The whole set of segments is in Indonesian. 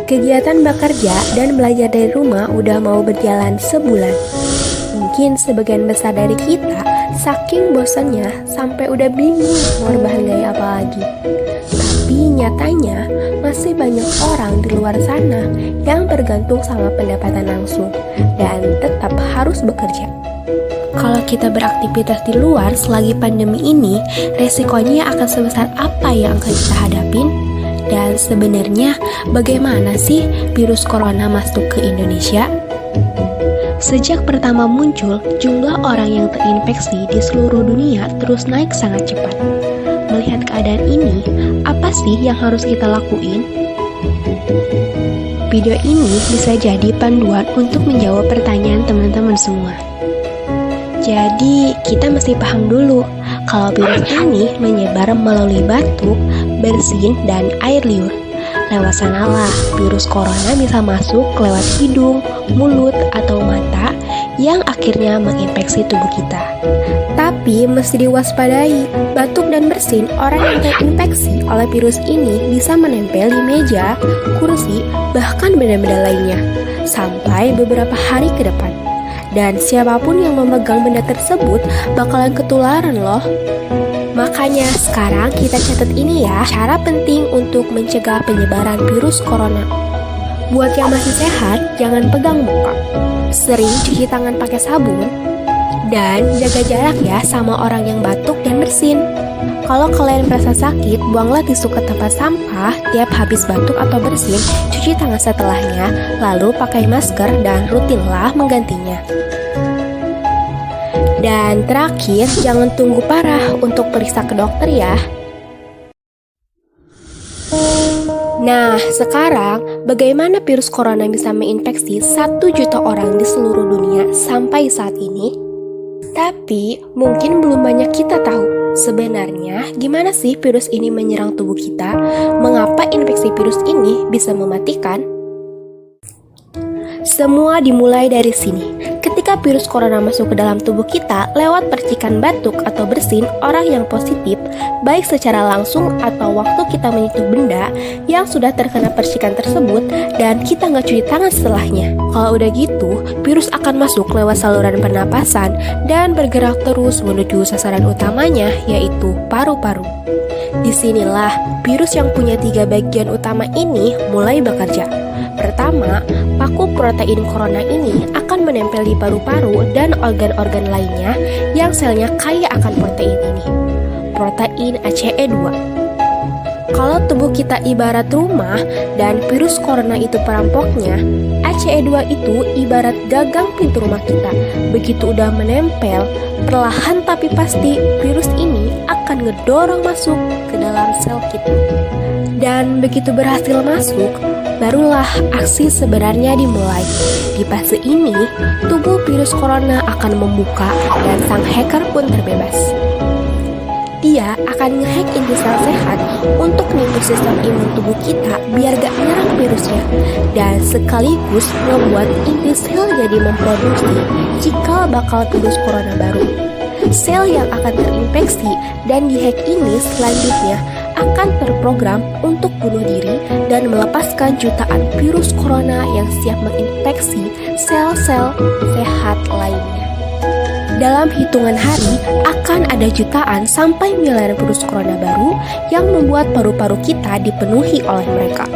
Kegiatan bekerja dan belajar dari rumah udah mau berjalan sebulan. Mungkin sebagian besar dari kita saking bosannya sampai udah bingung mau rebahan gaya apa lagi. Tapi nyatanya masih banyak orang di luar sana yang bergantung sama pendapatan langsung dan tetap harus bekerja. Kalau kita beraktivitas di luar selagi pandemi ini, resikonya akan sebesar apa yang akan kita hadapin? Dan sebenarnya bagaimana sih virus corona masuk ke Indonesia? Sejak pertama muncul, jumlah orang yang terinfeksi di seluruh dunia terus naik sangat cepat. Melihat keadaan ini, apa sih yang harus kita lakuin? Video ini bisa jadi panduan untuk menjawab pertanyaan teman-teman semua. Jadi, kita mesti paham dulu kalau virus ini menyebar melalui batuk, bersin, dan air liur. Lewat sanalah virus corona bisa masuk lewat hidung, mulut, atau mata yang akhirnya menginfeksi tubuh kita. Tapi mesti diwaspadai, batuk dan bersin orang yang terinfeksi oleh virus ini bisa menempel di meja, kursi, bahkan benda-benda lainnya sampai beberapa hari ke depan. Dan siapapun yang memegang benda tersebut bakalan ketularan loh. Makanya sekarang kita catat ini ya, cara penting untuk mencegah penyebaran virus corona. Buat yang masih sehat, jangan pegang muka. Sering cuci tangan pakai sabun. Dan jaga jarak ya sama orang yang batuk dan bersin. Kalau kalian merasa sakit, buanglah tisu ke tempat sampah tiap habis batuk atau bersin, cuci tangan setelahnya, lalu pakai masker dan rutinlah menggantinya. Dan terakhir, jangan tunggu parah untuk periksa ke dokter ya. Nah, sekarang bagaimana virus corona bisa menginfeksi 1 juta orang di seluruh dunia sampai saat ini? Tapi mungkin belum banyak kita tahu sebenarnya gimana sih virus ini menyerang tubuh kita, mengapa infeksi virus ini bisa mematikan? Semua dimulai dari sini. Ketika virus corona masuk ke dalam tubuh kita lewat percikan batuk atau bersin orang yang positif, baik secara langsung atau waktu kita menyentuh benda yang sudah terkena percikan tersebut dan kita nggak cuci tangan setelahnya. Kalau udah gitu, virus akan masuk lewat saluran pernapasan dan bergerak terus menuju sasaran utamanya, yaitu paru-paru. Disinilah virus yang punya 3 bagian utama ini mulai bekerja. Pertama, paku protein corona ini akan menempel di paru-paru dan organ-organ lainnya yang selnya kaya akan protein ini, protein ACE2. Kalau tubuh kita ibarat rumah dan virus corona itu perampoknya, ACE2 itu ibarat gagang pintu rumah kita. Begitu udah menempel, perlahan tapi pasti virus ini akan ngedorong masuk ke dalam sel kita. Dan begitu berhasil masuk, barulah aksi sebenarnya dimulai. Di fase ini, tubuh virus corona akan membuka dan sang hacker pun terbebas. Dia akan ngehack inti sel sehat untuk nipu sistem imun tubuh kita biar gak nyerang virusnya, dan sekaligus membuat inti sel jadi memproduksi cikal bakal virus corona baru. Sel yang akan terinfeksi dan dihack ini selanjutnya akan terprogram untuk bunuh diri dan melepaskan jutaan virus corona yang siap menginfeksi sel-sel sehat lainnya. Dalam hitungan hari, akan ada jutaan sampai miliaran virus corona baru yang membuat paru-paru kita dipenuhi oleh mereka.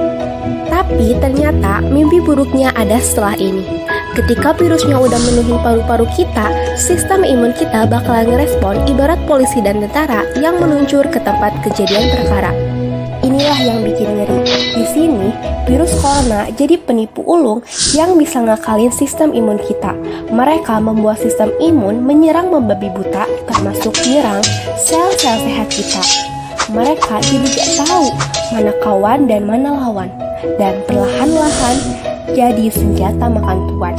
Tapi ternyata mimpi buruknya ada setelah ini. Ketika virusnya udah menuhin paru-paru kita, sistem imun kita bakalan ngerespon ibarat polisi dan tentara yang meluncur ke tempat kejadian perkara. Inilah yang bikin ngeri. Di sini, virus corona jadi penipu ulung yang bisa ngakalin sistem imun kita. Mereka membuat sistem imun menyerang membabi buta, termasuk menyerang sel-sel sehat kita. Mereka jadi gak tahu mana kawan dan mana lawan. Dan perlahan-lahan jadi senjata makan tuan.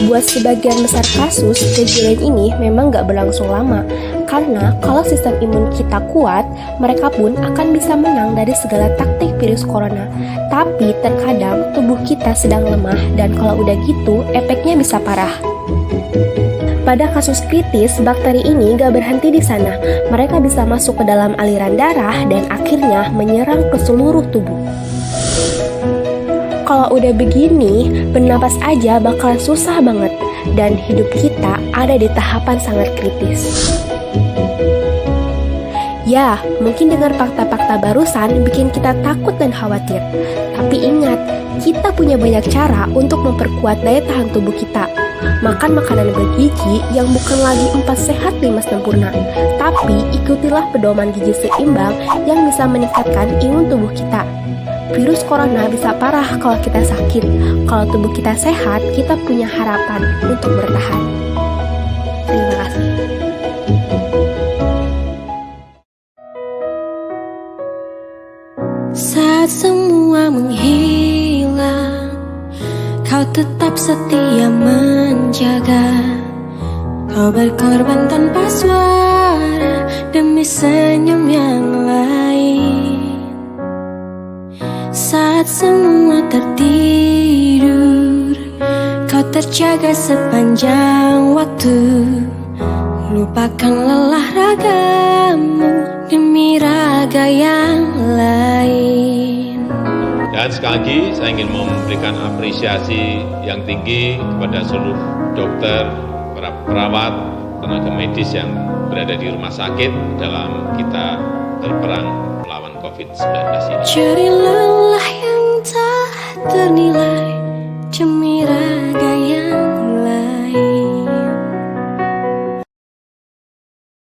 Buat sebagian besar kasus, kejadian ini memang gak berlangsung lama. Karena kalau sistem imun kita kuat, mereka pun akan bisa menang dari segala taktik virus corona. Tapi terkadang tubuh kita sedang lemah dan kalau udah gitu, efeknya bisa parah. Pada kasus kritis, bakteri ini gak berhenti di sana. Mereka bisa masuk ke dalam aliran darah dan akhirnya menyerang ke seluruh tubuh. Kalau udah begini, bernapas aja bakalan susah banget, dan hidup kita ada di tahapan sangat kritis. Ya, mungkin dengar fakta-fakta barusan bikin kita takut dan khawatir. Tapi ingat, kita punya banyak cara untuk memperkuat daya tahan tubuh kita. Makan makanan bergizi yang bukan lagi 4 sehat 5 sempurna, tapi ikutilah pedoman gizi seimbang yang bisa meningkatkan imun tubuh kita. Virus corona bisa parah kalau kita sakit. Kalau tubuh kita sehat, kita punya harapan untuk bertahan. Terima kasih. Saat semua menghilang, kau tetap setia menjaga. Kau berkorban tanpa suara demi senyum yang lain. Saat semua tertidur, kau terjaga sepanjang waktu. Lupakan lelah ragamu demi raga yang lain. Dan sekali lagi saya ingin memberikan apresiasi yang tinggi kepada seluruh dokter, para perawat, tenaga medis yang berada di rumah sakit dalam kita berperang melawan COVID-19 ini. Cari lelah yang tak ternilai,